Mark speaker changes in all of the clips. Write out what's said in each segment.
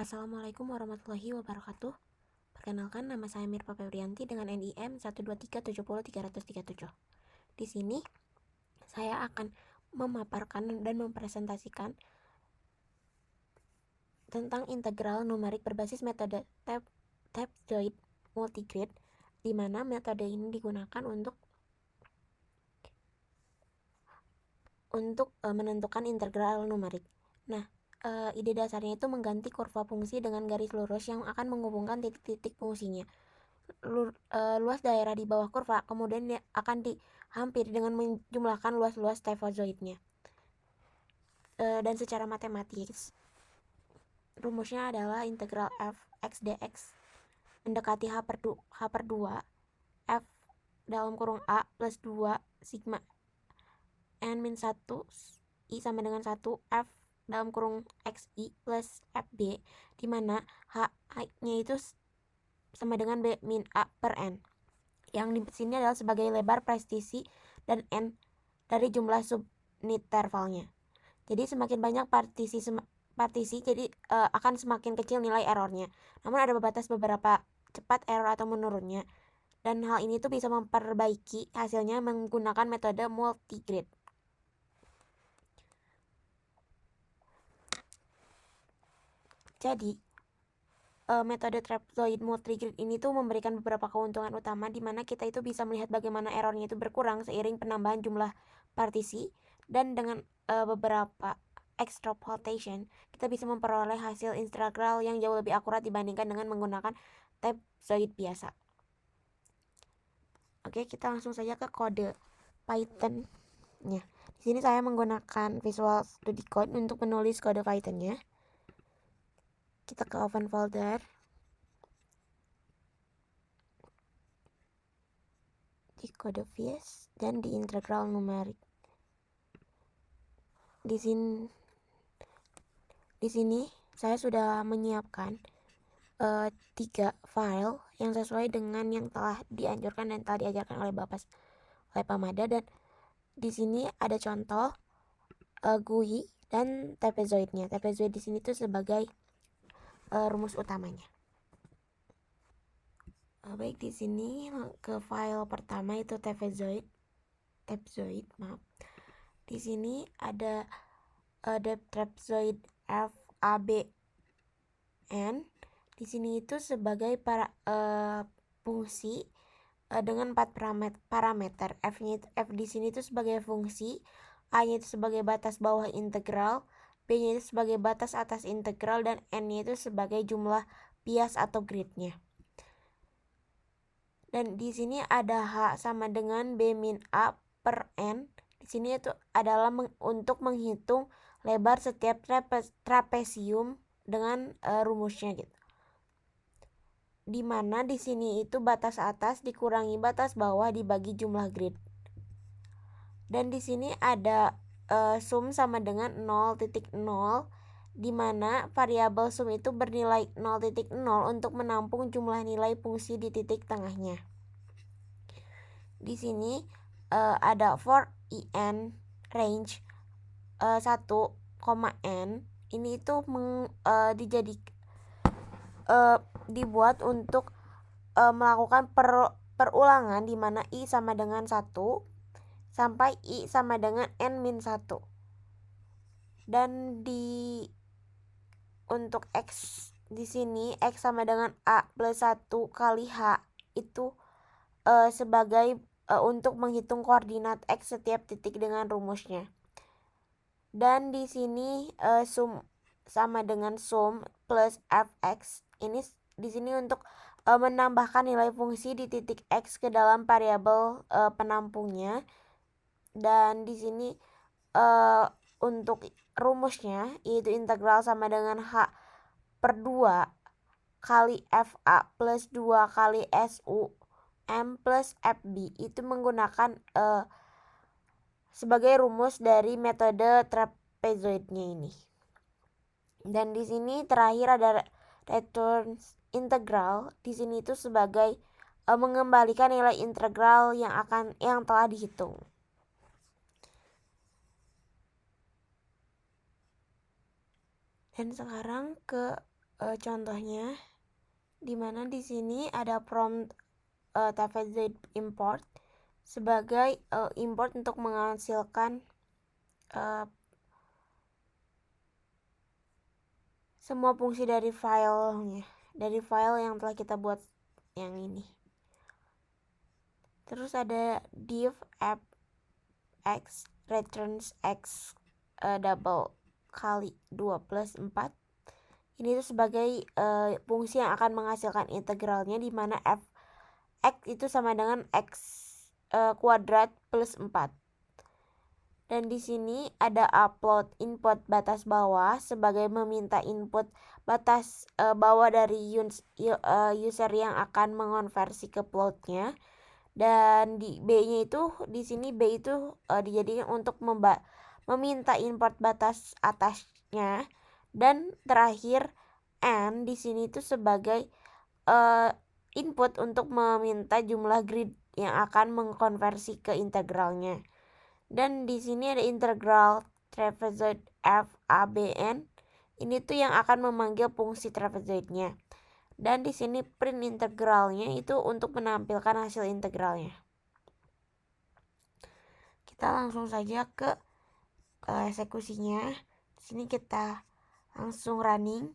Speaker 1: Assalamualaikum warahmatullahi wabarakatuh. Perkenalkan, nama saya Mirpa Febrianti dengan NIM 123700337. Di sini saya akan memaparkan dan mempresentasikan tentang integral numerik berbasis metode trapezoid multigrid, di mana metode ini digunakan untuk menentukan integral numerik. Nah, ide dasarnya itu mengganti kurva fungsi dengan garis lurus yang akan menghubungkan titik-titik fungsinya. Luas daerah di bawah kurva kemudian akan dihampiri dengan menjumlahkan luas-luas trapezoidnya. Dan secara matematis, rumusnya adalah integral f x dx mendekati h per 2 f dalam kurung a plus 2 sigma n-1 I sama dengan 1 f dalam kurung xi plus fb, di mana h-nya itu sama dengan b min a per n, yang di sini adalah sebagai lebar partisi dan n dari jumlah subintervalnya. Jadi semakin banyak partisi jadi akan semakin kecil nilai errornya. Namun ada batas beberapa cepat error atau menurunnya, dan hal ini tuh bisa memperbaiki hasilnya menggunakan metode multigrid. Jadi metode trapezoid multigrid ini tuh memberikan beberapa keuntungan utama, di mana kita itu bisa melihat bagaimana errornya itu berkurang seiring penambahan jumlah partisi, dan dengan beberapa extrapolation kita bisa memperoleh hasil integral yang jauh lebih akurat dibandingkan dengan menggunakan trapezoid biasa. Oke, kita langsung saja ke kode Python-nya. Di sini saya menggunakan Visual Studio Code untuk menulis kode Python-nya. Kita ke open folder, di kode vis, dan di integral numerik. Di sini saya sudah menyiapkan 3 file yang sesuai dengan yang telah dianjurkan dan telah diajarkan oleh Pak Mada, dan di sini ada contoh GUI dan trapezoidnya. Trapezoid di sini tuh sebagai rumus utamanya. Baik, di sini ke file pertama itu trapezoid. Di sini ada trapezoid FABN. Di sini itu sebagai fungsi dengan 4 parameter. F di sini itu sebagai fungsi, A-nya itu sebagai batas bawah integral, B-nya itu sebagai batas atas integral, dan N-nya itu sebagai jumlah bias atau gridnya. Dan di sini ada H sama dengan B min A per N. Di sini itu adalah untuk menghitung lebar setiap trapesium dengan rumusnya gitu. Dimana di sini itu batas atas dikurangi batas bawah dibagi jumlah grid. Dan di sini ada sum sama dengan 0.0, di mana variabel sum itu bernilai 0.0 untuk menampung jumlah nilai fungsi di titik tengahnya. Di sini ada for in range 1, n. Ini itu dibuat untuk melakukan perulangan, di mana i sama dengan 1 sampai i sama dengan n-1. Dan untuk x di sini x sama dengan a plus 1 kali h itu sebagai untuk menghitung koordinat x setiap titik dengan rumusnya. Dan di sini sum sama dengan sum plus fx. Ini di sini untuk menambahkan nilai fungsi di titik x ke dalam variabel penampungnya. Dan di sini untuk rumusnya yaitu integral sama dengan h per 2 kali fa plus 2 kali su m plus fb, itu menggunakan sebagai rumus dari metode trapezoidnya ini. Dan di sini terakhir ada return integral. Di sini itu sebagai mengembalikan nilai integral yang telah dihitung. Dan sekarang ke contohnya, dimana di sini ada prompt TFZ import sebagai import untuk menghasilkan semua fungsi dari filenya, dari file yang telah kita buat yang ini. Terus ada div app x returns x double kali 2 plus 4. Ini tuh sebagai fungsi yang akan menghasilkan integralnya, di mana f x itu sama dengan x kuadrat plus 4. Dan di sini ada upload input batas bawah sebagai meminta input batas bawah dari user yang akan mengonversi ke floatnya. Dan di B-nya itu, di sini B itu dijadikan untuk meminta import batas atasnya. Dan terakhir N di sini itu sebagai input untuk meminta jumlah grid yang akan mengkonversi ke integralnya. Dan di sini ada integral trapezoid FABN. Ini tuh yang akan memanggil fungsi trapezoidnya. Dan di sini print integralnya itu untuk menampilkan hasil integralnya. Kita langsung saja ke eksekusinya. Di sini kita langsung running.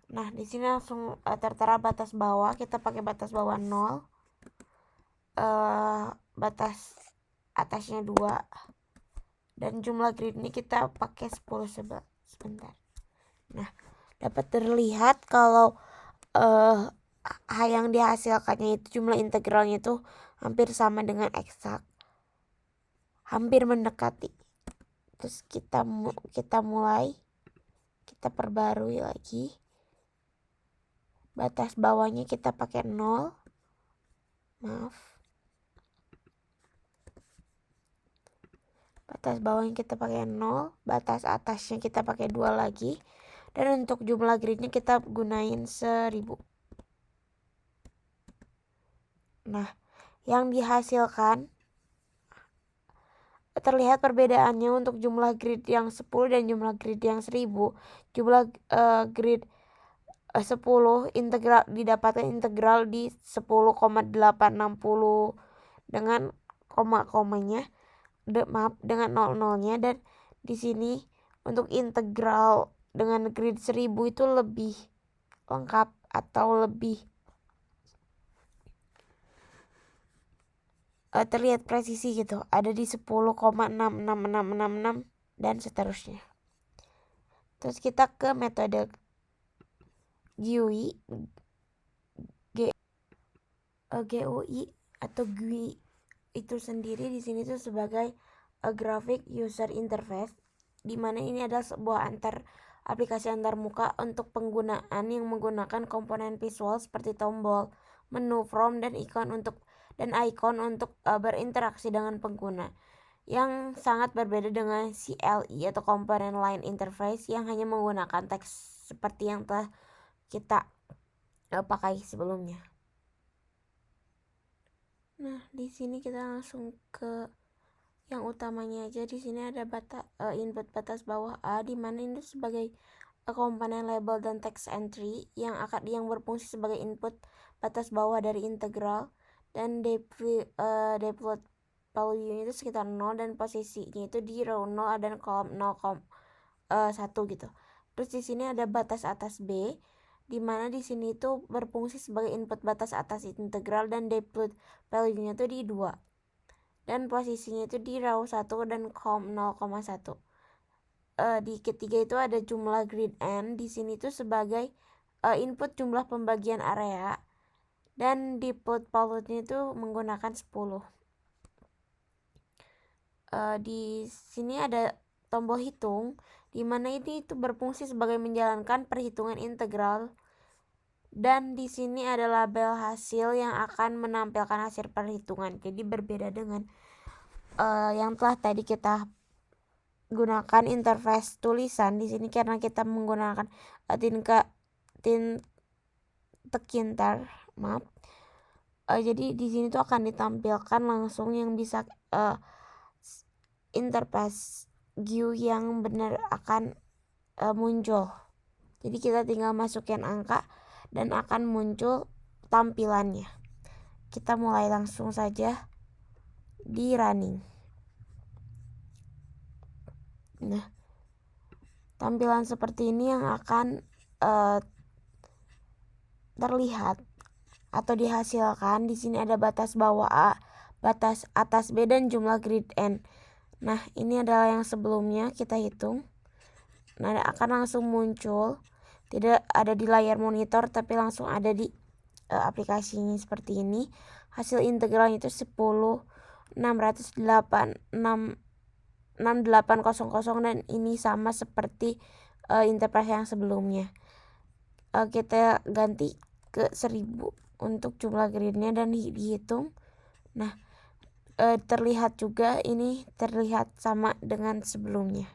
Speaker 1: Nah, di sini langsung tertera batas bawah. Kita pakai batas bawah 0. Batas atasnya 2. Dan jumlah grid ini kita pakai 10 sebentar. Nah, dapat terlihat kalau yang dihasilkannya itu jumlah integralnya itu hampir sama dengan eksak. Hampir mendekati. Terus kita mulai, kita perbarui lagi. Batas bawahnya kita pakai 0. Maaf. Batas bawahnya kita pakai 0. Batas atasnya kita pakai 2 lagi. Dan untuk jumlah gridnya kita gunain 1000. Nah, yang dihasilkan terlihat perbedaannya untuk jumlah grid yang 10 dan jumlah grid yang 1000. Jumlah grid 10 integral didapatkan integral di 10,860 dengan koma-komanya, dengan 00-nya. Dan di sini untuk integral dengan grid 1000 itu lebih lengkap atau lebih terlihat presisi gitu. Ada di 10,66666 dan seterusnya. Terus kita ke metode GUI atau GUI itu sendiri di sini tuh sebagai graphic user interface, di mana ini adalah sebuah aplikasi antarmuka untuk penggunaan yang menggunakan komponen visual seperti tombol, menu, from, dan icon untuk berinteraksi dengan pengguna, yang sangat berbeda dengan CLI atau Component Line Interface yang hanya menggunakan teks seperti yang telah kita pakai sebelumnya. Nah, di sini kita langsung ke yang utamanya aja. Di sini ada input batas bawah A, di mana ini sebagai komponen label dan text entry yang berfungsi sebagai input batas bawah dari integral. Dan default value itu sekitar 0 dan posisinya itu di row 0 dan column 0,1 gitu. Terus di sini ada batas atas B, di mana di sini itu berfungsi sebagai input batas atas integral dan default value-nya itu di 2. Dan posisinya itu di row 1 dan column 0,1. Di ketiga itu ada jumlah grid N, di sini itu sebagai input jumlah pembagian area. Dan default value-nya itu menggunakan 10. Di sini ada tombol hitung, di mana ini itu berfungsi sebagai menjalankan perhitungan integral. Dan di sini ada label hasil yang akan menampilkan hasil perhitungan. Jadi berbeda dengan yang telah tadi kita gunakan interface tulisan. Di sini karena kita menggunakan Tkinter. Maaf. Jadi di sini tuh akan ditampilkan langsung yang bisa interface GUI yang benar akan muncul. Jadi kita tinggal masukin angka dan akan muncul tampilannya. Kita mulai langsung saja di running. Nah, tampilan seperti ini yang akan terlihat atau dihasilkan. Di sini ada batas bawah A, batas atas B, dan jumlah grid N. Nah, ini adalah yang sebelumnya kita hitung. Nah, akan langsung muncul, tidak ada di layar monitor tapi langsung ada di aplikasinya seperti ini. Hasil integralnya itu 10.608.6800 dan ini sama seperti interpretasi yang sebelumnya. Kita ganti ke 1000 untuk jumlah gridnya dan dihitung. Nah, terlihat juga ini terlihat sama dengan sebelumnya.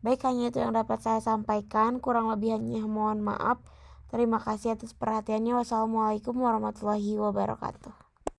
Speaker 1: Baik, hanya itu yang dapat saya sampaikan. Kurang lebihnya mohon maaf. Terima kasih atas perhatiannya. Wassalamualaikum warahmatullahi wabarakatuh.